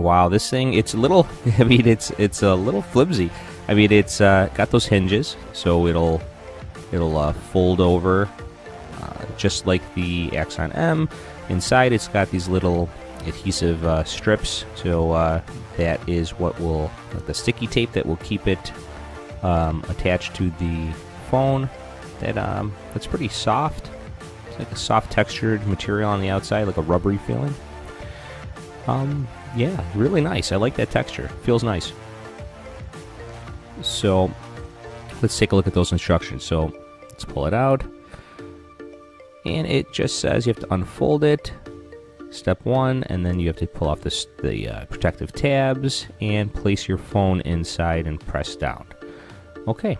Wow, this thing, it's a little, I mean, it's a little flimsy. I mean, it's got those hinges, so it'll fold over just like the Axon M. Inside, it's got these little adhesive strips, so that is what will, the sticky tape that will keep it attached to the phone. That's pretty soft. It's like a soft textured material on the outside, like a rubbery feeling. Yeah, really nice. I like that texture. Feels nice. So let's take a look at those instructions. So let's pull it out. And it just says you have to unfold it. Step 1, and then you have to pull off the protective tabs and place your phone inside and press down. Okay.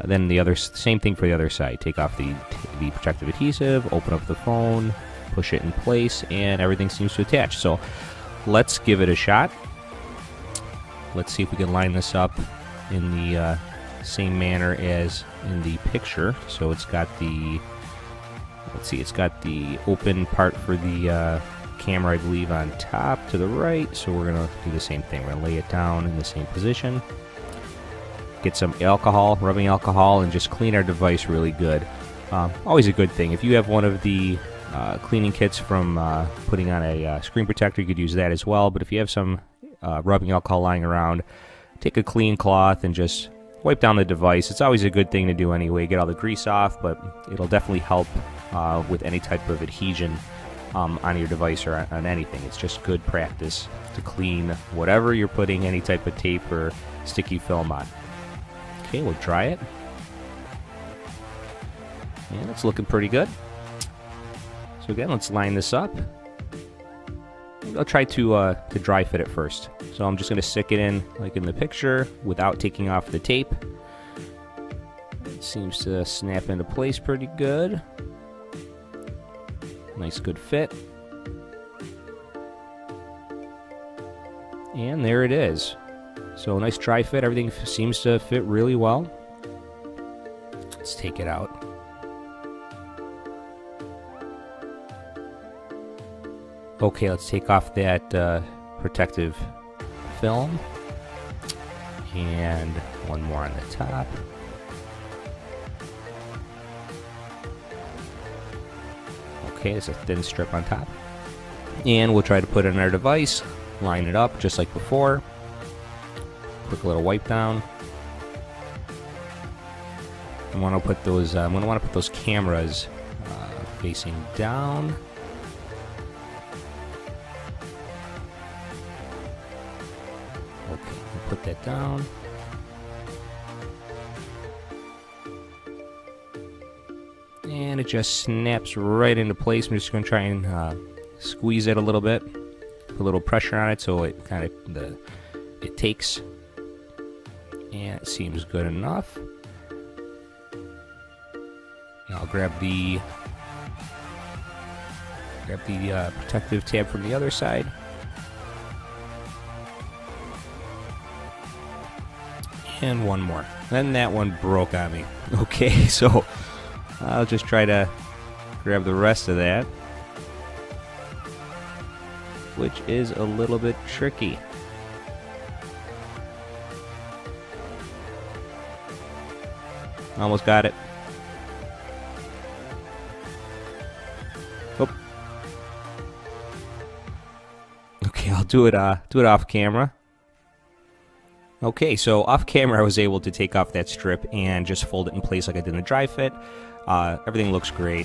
Then the same thing for the other side. Take off the protective adhesive, open up the phone, push it in place, and everything seems to attach. So let's give it a shot. Let's see if we can line this up in the same manner as in the picture. So it's got the, let's see, it's got the open part for the camera, I believe, on top to the right. So we're going to do the same thing. We're going to lay it down in the same position. Get some alcohol, rubbing alcohol, and just clean our device really good. Always a good thing. If you have one of the cleaning kits from putting on a screen protector, you could use that as well. But if you have some rubbing alcohol lying around, take a clean cloth and just wipe down the device. It's always a good thing to do anyway. Get all the grease off, but it'll definitely help with any type of adhesion on your device or on anything. It's just good practice to clean whatever you're putting any type of tape or sticky film on. Okay, we'll dry it. And it's looking pretty good. So again, let's line this up. I'll try to dry fit it first. So I'm just going to stick it in like in the picture without taking off the tape. It seems to snap into place pretty good. Nice good fit. And there it is. So nice dry fit. Everything seems to fit really well. Let's take it out. Okay, let's take off that protective film. And one more on the top. Okay, it's a thin strip on top. And we'll try to put it in our device, line it up just like before. Quick little wipe down. I want to put those. I'm going to want to put those cameras facing down. Okay, we'll put that down. And it just snaps right into place. I'm just going to try and squeeze it a little bit, put a little pressure on it so it kind of it takes. And it seems good enough. Now I'll grab the protective tab from the other side. And one more. Then that one broke on me. Okay, so I'll just try to grab the rest of that, which is a little bit tricky. Almost got it. Oh. Okay, I'll do it off camera. Okay, so off camera I was able to take off that strip and just fold it in place like I did in the dry fit. Everything looks great.